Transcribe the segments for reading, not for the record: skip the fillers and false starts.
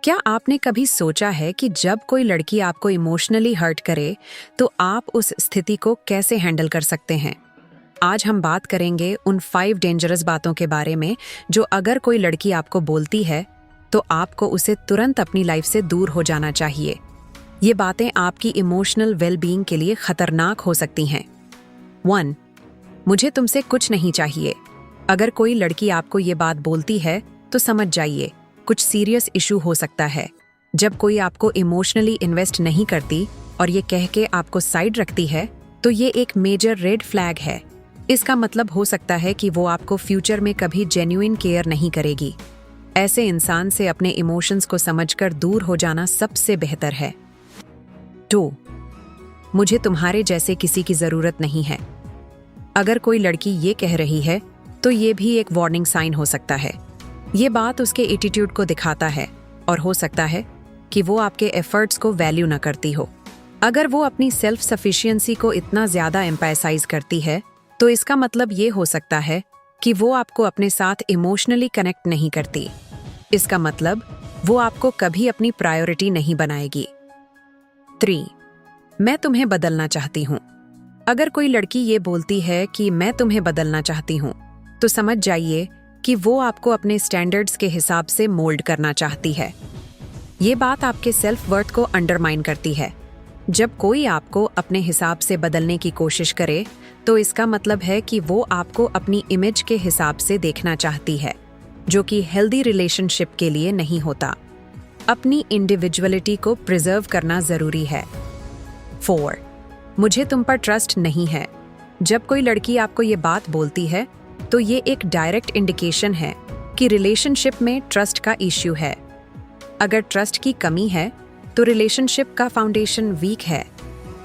क्या आपने कभी सोचा है कि जब कोई लड़की आपको इमोशनली हर्ट करे तो आप उस स्थिति को कैसे हैंडल कर सकते हैं? आज हम बात करेंगे उन 5 डेंजरस बातों के बारे में जो अगर कोई लड़की आपको बोलती है तो आपको उसे तुरंत अपनी लाइफ से दूर हो जाना चाहिए। ये बातें आपकी इमोशनल वेलबीइंग के लिए खतरनाक हो सकती हैं। 1. मुझे तुमसे कुछ नहीं चाहिए। अगर कोई लड़की आपको ये बात बोलती है तो समझ जाइए कुछ सीरियस इशू हो सकता है। जब कोई आपको इमोशनली इन्वेस्ट नहीं करती और ये कह के आपको साइड रखती है तो ये एक मेजर रेड फ्लैग है। इसका मतलब हो सकता है कि वो आपको फ्यूचर में कभी जेन्युइन केयर नहीं करेगी। ऐसे इंसान से अपने इमोशंस को समझकर दूर हो जाना सबसे बेहतर है। 2. मुझे तुम्हारे जैसे किसी की जरूरत नहीं है। अगर कोई लड़की ये कह रही है तो ये भी एक वार्निंग साइन हो सकता है। ये बात उसके एटीट्यूड को दिखाता है और हो सकता है कि वो आपके एफर्ट्स को वैल्यू न करती हो। अगर वो अपनी सेल्फ सफिशिएंसी को इतना ज्यादा एम्फसाइज करती है तो इसका मतलब ये हो सकता है कि वो आपको अपने साथ इमोशनली कनेक्ट नहीं करती। इसका मतलब वो आपको कभी अपनी प्रायोरिटी नहीं बनाएगी। 3. मैं तुम्हें बदलना चाहती हूँ। अगर कोई लड़की ये बोलती है कि मैं तुम्हें बदलना चाहती हूँ तो समझ जाइए कि वो आपको अपने स्टैंडर्ड्स के हिसाब से मोल्ड करना चाहती है। ये बात आपके सेल्फ वर्थ को अंडरमाइन करती है। जब कोई आपको अपने हिसाब से बदलने की कोशिश करे तो इसका मतलब है कि वो आपको अपनी इमेज के हिसाब से देखना चाहती है, जो कि हेल्दी रिलेशनशिप के लिए नहीं होता। अपनी इंडिविजुअलिटी को प्रिजर्व करना जरूरी है। 4. मुझे तुम पर ट्रस्ट नहीं है। जब कोई लड़की आपको ये बात बोलती है तो ये एक डायरेक्ट इंडिकेशन है कि रिलेशनशिप में ट्रस्ट का इश्यू है। अगर ट्रस्ट की कमी है तो रिलेशनशिप का फाउंडेशन वीक है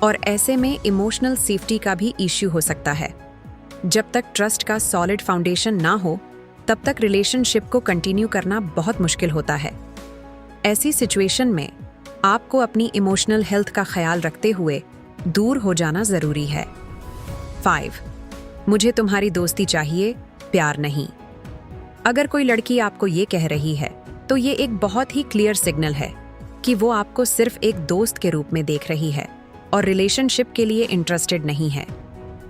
और ऐसे में इमोशनल सेफ्टी का भी इश्यू हो सकता है। जब तक ट्रस्ट का सॉलिड फाउंडेशन ना हो तब तक रिलेशनशिप को कंटिन्यू करना बहुत मुश्किल होता है। ऐसी सिचुएशन में आपको अपनी इमोशनल हेल्थ का ख्याल रखते हुए दूर हो जाना जरूरी है। 5. मुझे तुम्हारी दोस्ती चाहिए, प्यार नहीं। अगर कोई लड़की आपको ये कह रही है तो ये एक बहुत ही क्लियर सिग्नल है कि वो आपको सिर्फ एक दोस्त के रूप में देख रही है और रिलेशनशिप के लिए इंटरेस्टेड नहीं है।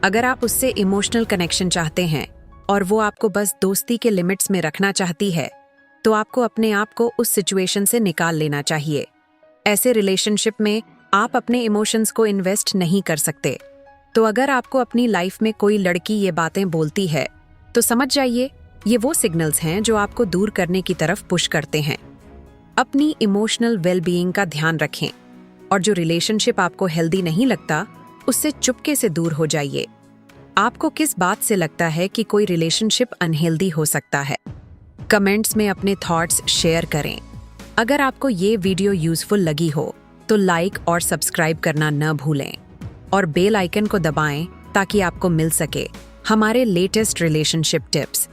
अगर आप उससे इमोशनल कनेक्शन चाहते हैं और वो आपको बस दोस्ती के लिमिट्स में रखना चाहती है तो आपको अपने आप को उस सिचुएशन से निकाल लेना चाहिए। ऐसे रिलेशनशिप में आप अपने इमोशंस को इन्वेस्ट नहीं कर सकते। तो अगर आपको अपनी लाइफ में कोई लड़की ये बातें बोलती है तो समझ जाइए ये वो सिग्नल्स हैं जो आपको दूर करने की तरफ पुश करते हैं। अपनी इमोशनल वेलबीइंग का ध्यान रखें और जो रिलेशनशिप आपको हेल्दी नहीं लगता उससे चुपके से दूर हो जाइए। आपको किस बात से लगता है कि कोई रिलेशनशिप अनहेल्दी हो सकता है? कमेंट्स में अपने थॉट्स शेयर करें। अगर आपको ये वीडियो यूजफुल लगी हो तो लाइक और सब्सक्राइब करना न भूलें और बेल आइकन को दबाएं ताकि आपको मिल सके हमारे लेटेस्ट रिलेशनशिप टिप्स।